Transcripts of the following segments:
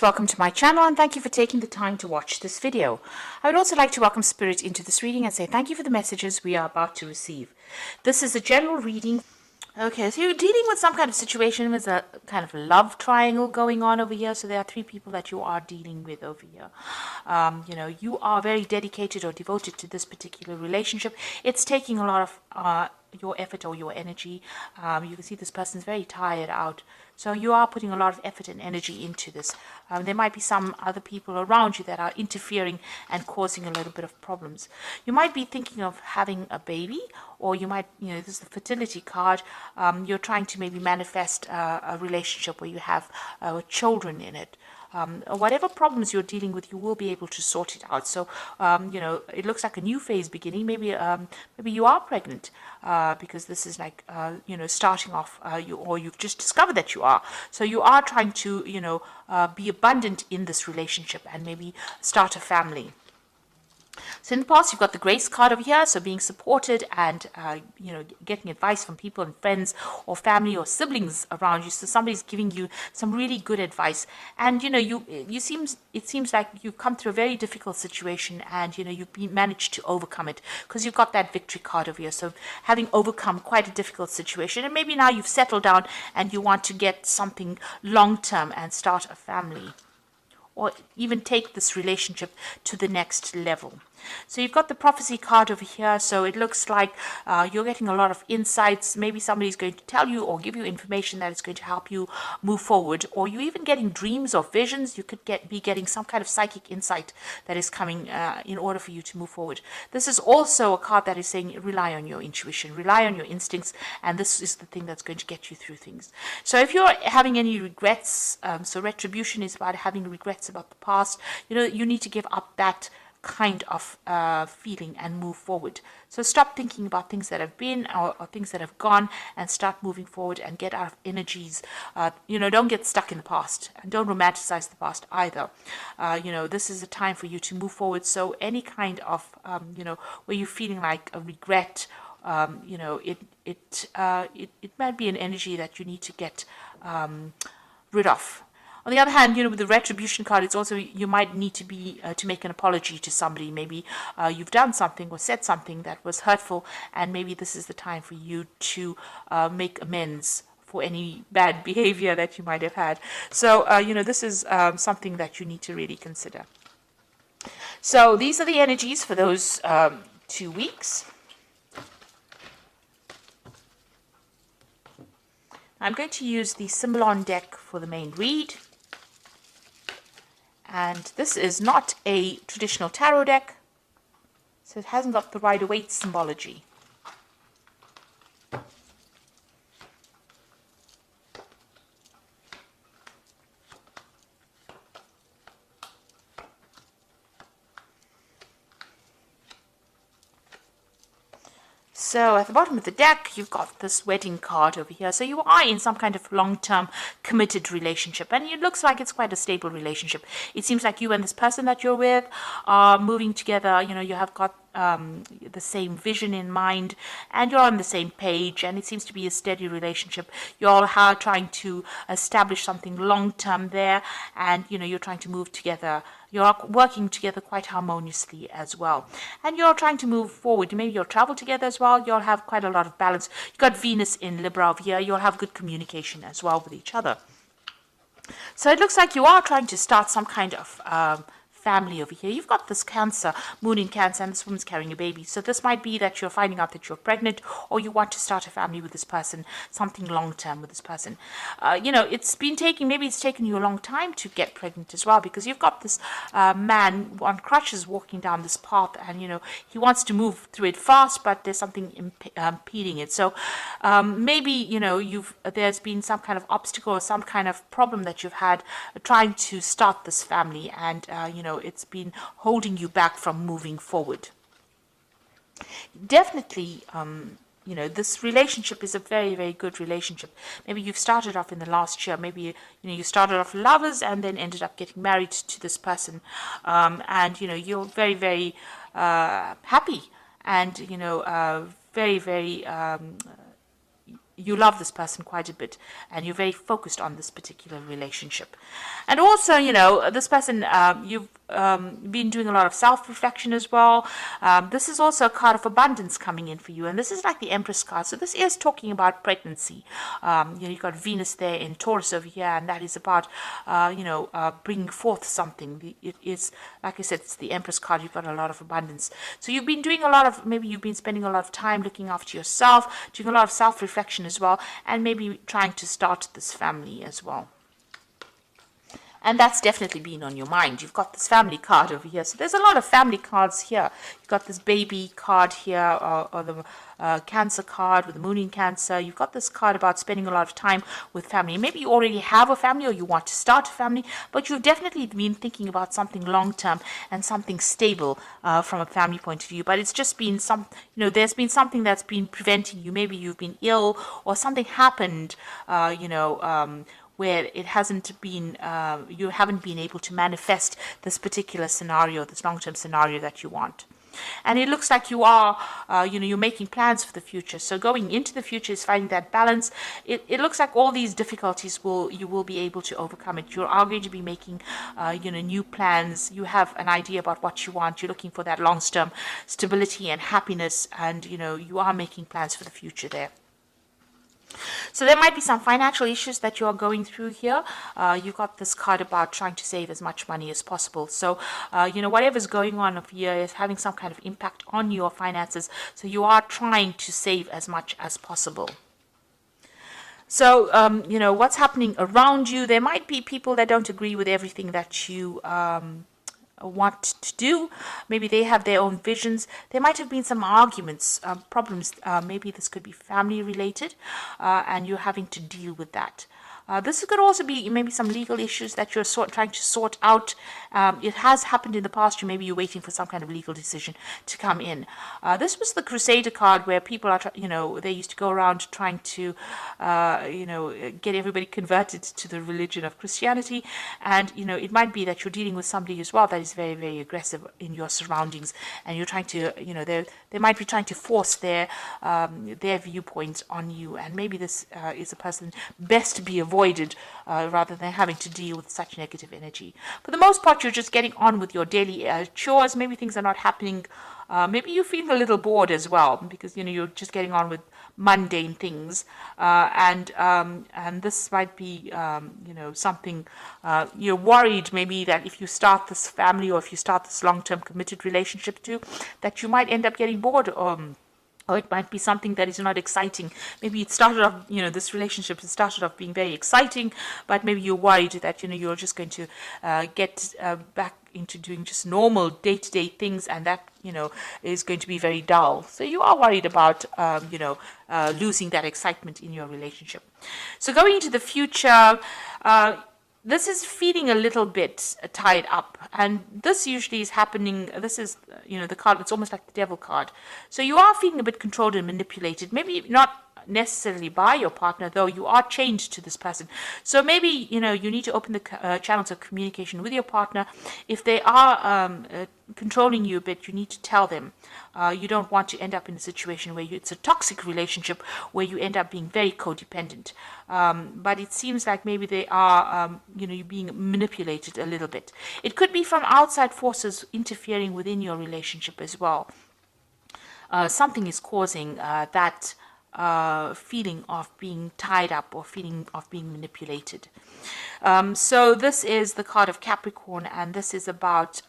Welcome to my channel and thank you for taking the time to watch this video. I would also like to welcome Spirit into this reading and say thank you for the messages we are about to receive. This is a general reading. Okay, so you're dealing with some kind of situation with a kind of love triangle going on over here. So there are three people that you are dealing with over here. You are very dedicated or devoted to this particular relationship. It's taking a lot of your effort or your energy. You can see this person's very tired out. So you are putting a lot of effort and energy into this. There might be some other people around you that are interfering and causing a little bit of problems. You might be thinking of having a baby, or you might, this is the fertility card. You're trying to maybe manifest a relationship where you have children in it. Whatever problems you're dealing with, you will be able to sort it out. So, it looks like a new phase beginning. Maybe you are pregnant because this is like, starting off, or you've just discovered that you are. So you are trying to, be abundant in this relationship and maybe start a family. So in the past, you've got the grace card over here, so being supported and, getting advice from people and friends or family or siblings around you. So somebody's giving you some really good advice. And, it seems like you've come through a very difficult situation and, you've managed to overcome it because you've got that victory card over here. So having overcome quite a difficult situation, and maybe now you've settled down and you want to get something long-term and start a family, or even take this relationship to the next level. So you've got the prophecy card over here. So it looks like you're getting a lot of insights. Maybe somebody's going to tell you or give you information that is going to help you move forward. Or you're even getting dreams or visions. You could be getting some kind of psychic insight that is coming in order for you to move forward. This is also a card that is saying rely on your intuition, rely on your instincts, and this is the thing that's going to get you through things. So if you're having any regrets, so retribution is about having regrets about the past, you need to give up that kind of feeling and move forward. So stop thinking about things that have been or things that have gone and start moving forward and get out of energies. Don't get stuck in the past and don't romanticize the past either. This is a time for you to move forward. So any kind of, where you're feeling like a regret, it might be an energy that you need to get rid of. On the other hand, with the retribution card, it's also you might need to make an apology to somebody. Maybe you've done something or said something that was hurtful, and maybe this is the time for you to make amends for any bad behavior that you might have had. So, this is something that you need to really consider. So these are the energies for those 2 weeks. I'm going to use the Symbolon deck for the main read. And this is not a traditional tarot deck, so it hasn't got the Rider-Waite symbology. So at the bottom of the deck, you've got this wedding card over here. So you are in some kind of long-term committed relationship. And it looks like it's quite a stable relationship. It seems like you and this person that you're with are moving together. You have got the same vision in mind and you're on the same page, and it seems to be a steady relationship. You're all trying to establish something long-term there, and you're trying to move together. You're working together quite harmoniously as well, and you're trying to move forward. Maybe you'll travel together as well. You'll have quite a lot of balance. You've got Venus in Libra over here. You'll have good communication as well with each other. So it looks like you are trying to start some kind of family over here. You've got this Cancer, moon in Cancer, and this woman's carrying a baby. So this might be that you're finding out that you're pregnant, or you want to start a family with this person, something long-term with this person. It's taken you a long time to get pregnant as well, because you've got this man on crutches walking down this path, and he wants to move through it fast, but there's something impeding it. So maybe there's been some kind of obstacle or some kind of problem that you've had trying to start this family, and it's been holding you back from moving forward. Definitely, this relationship is a very, very good relationship. Maybe you've started off in the last year. Maybe, you started off lovers and then ended up getting married to this person. And, you're very, very happy and, very, very you love this person quite a bit, and you're very focused on this particular relationship. And also, this person, you've been doing a lot of self-reflection as well. This is also a card of abundance coming in for you, and this is like the Empress card. So this is talking about pregnancy. You've got Venus there in Taurus over here, and that is about, bringing forth something. It is, like I said, it's the Empress card. You've got a lot of abundance. So you've been doing a lot of, maybe you've been spending a lot of time looking after yourself, doing a lot of self-reflection as well, and maybe trying to start this family as well. And that's definitely been on your mind. You've got this family card over here. So there's a lot of family cards here. You've got this baby card here, or the Cancer card with the moon in Cancer. You've got this card about spending a lot of time with family. Maybe you already have a family or you want to start a family, but you've definitely been thinking about something long-term and something stable from a family point of view. But it's just been there's been something that's been preventing you. Maybe you've been ill or something happened, where it hasn't been, you haven't been able to manifest this particular scenario, this long-term scenario that you want. And it looks like you are, you're making plans for the future. So going into the future is finding that balance. It looks like all these difficulties you will be able to overcome it. You are going to be making, new plans. You have an idea about what you want. You're looking for that long-term stability and happiness, and you are making plans for the future there. So there might be some financial issues that you are going through here. You've got this card about trying to save as much money as possible. So, whatever's going on over here is having some kind of impact on your finances. So you are trying to save as much as possible. So, what's happening around you, there might be people that don't agree with everything that you want to do. Maybe they have their own visions. There might have been some arguments, problems. Maybe this could be family related, and you're having to deal with that. This could also be maybe some legal issues that you're trying to sort out. It has happened in the past. Maybe you're waiting for some kind of legal decision to come in. This was the Crusader card, where people are, they used to go around trying to, get everybody converted to the religion of Christianity. And, it might be that you're dealing with somebody as well that is very, very aggressive in your surroundings. And you're trying to, they might be trying to force their viewpoints on you. And maybe this is a person best to be avoided rather than having to deal with such negative energy. For the most part, you're just getting on with your daily chores. Maybe things are not happening. Maybe you feel a little bored as well, because you're just getting on with mundane things, and this might be something you're worried maybe that if you start this family, or if you start this long-term committed relationship too, that you might end up getting bored. Or it might be something that is not exciting. Maybe it started off, this relationship started off being very exciting, but maybe you're worried that, you're just going to get back into doing just normal day-to-day things, and that, is going to be very dull. So you are worried about, losing that excitement in your relationship. So going into the future, this is feeling a little bit tied up, and this usually is happening. This is, the card, it's almost like the Devil card. So you are feeling a bit controlled and manipulated, maybe not necessarily by your partner, though you are chained to this person. So maybe, you need to open the channels of communication with your partner. If they are controlling you a bit, you need to tell them. You don't want to end up in a situation where it's a toxic relationship, where you end up being very codependent. But it seems like maybe they are, you're being manipulated a little bit. It could be from outside forces interfering within your relationship as well. Something is causing that feeling of being tied up, or feeling of being manipulated. So this is the card of Capricorn, and this is about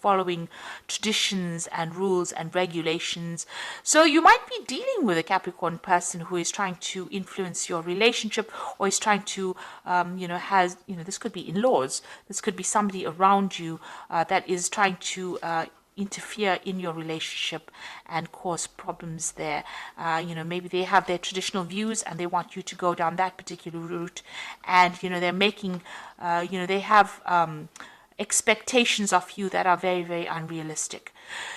following traditions and rules and regulations. So you might be dealing with a Capricorn person who is trying to influence your relationship, or is trying to this could be in-laws, this could be somebody around you that is trying to interfere in your relationship and cause problems there. Maybe they have their traditional views and they want you to go down that particular route, and they're making they have expectations of you that are very, very unrealistic.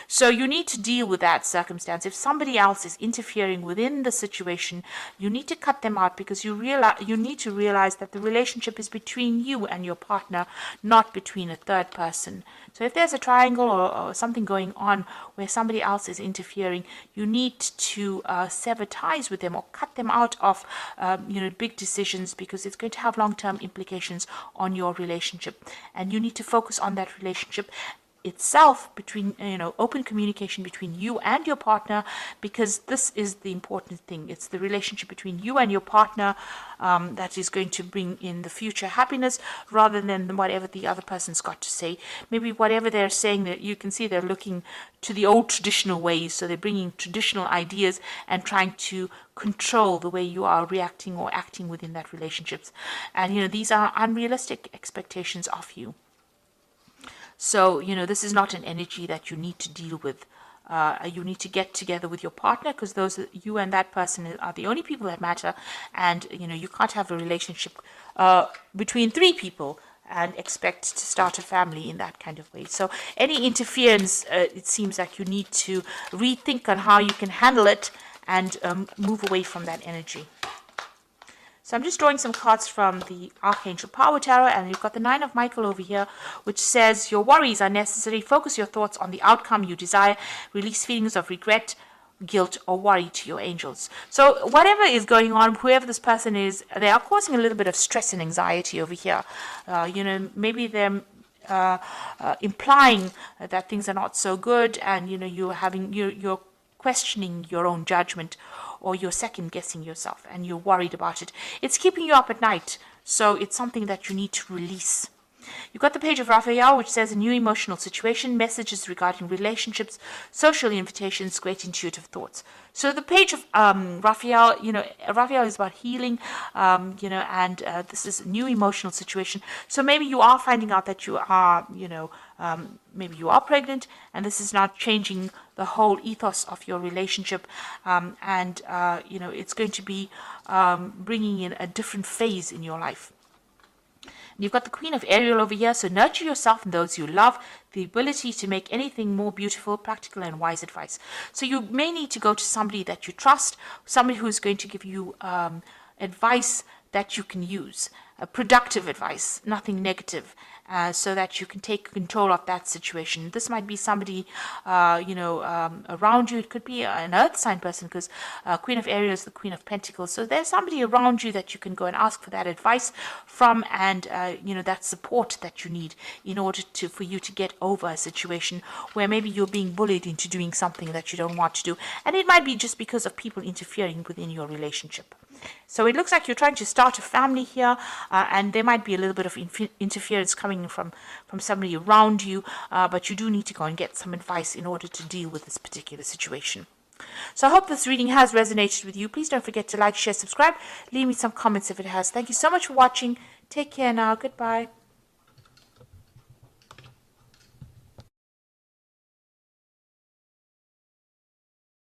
So you need to deal with that circumstance. If somebody else is interfering within the situation, you need to cut them out, because you need to realize that the relationship is between you and your partner, not between a third person. So if there's a triangle or something going on where somebody else is interfering, you need to sever ties with them or cut them out of big decisions, because it's going to have long-term implications on your relationship, and you need to focus on that relationship itself, between open communication between you and your partner, because this is the important thing. It's the relationship between you and your partner that is going to bring in the future happiness, rather than whatever the other person's got to say. Maybe whatever they're saying, that you can see they're looking to the old traditional ways, so they're bringing traditional ideas and trying to control the way you are reacting or acting within that relationships. And these are unrealistic expectations of you. So, this is not an energy that you need to deal with. You need to get together with your partner, because you and that person are the only people that matter. And, you can't have a relationship between three people and expect to start a family in that kind of way. So any interference, it seems like you need to rethink on how you can handle it and move away from that energy. So I'm just drawing some cards from the Archangel Power Tarot, and you've got the Nine of Michael over here, which says your worries are necessary. Focus your thoughts on the outcome you desire. Release feelings of regret, guilt, or worry to your angels. So whatever is going on, whoever this person is, they are causing a little bit of stress and anxiety over here. Maybe they're implying that things are not so good, and you're questioning your own judgment, or you're second guessing yourself and you're worried about it. It's keeping you up at night, so it's something that you need to release. You've got the Page of Raphael, which says a new emotional situation, messages regarding relationships, social invitations, great intuitive thoughts. So the Page of Raphael, Raphael is about healing, and this is a new emotional situation. So maybe you are finding out that you are, maybe you are pregnant, and this is not changing the whole ethos of your relationship, and it's going to be bringing in a different phase in your life. You've got the Queen of Ariel over here, so nurture yourself and those you love, the ability to make anything more beautiful, practical and wise advice. So you may need to go to somebody that you trust, somebody who's going to give you advice that you can use, productive advice, nothing negative, so that you can take control of that situation. This might be somebody, around you. It could be an earth sign person, because Queen of Ariel is the Queen of Pentacles. So there's somebody around you that you can go and ask for that advice from, and that support that you need in order for you to get over a situation where maybe you're being bullied into doing something that you don't want to do, and it might be just because of people interfering within your relationship. So it looks like you're trying to start a family here, and there might be a little bit of interference coming from somebody around you, but you do need to go and get some advice in order to deal with this particular situation. So I hope this reading has resonated with you. Please don't forget to like, share, subscribe. Leave me some comments if it has. Thank you so much for watching. Take care now. Goodbye.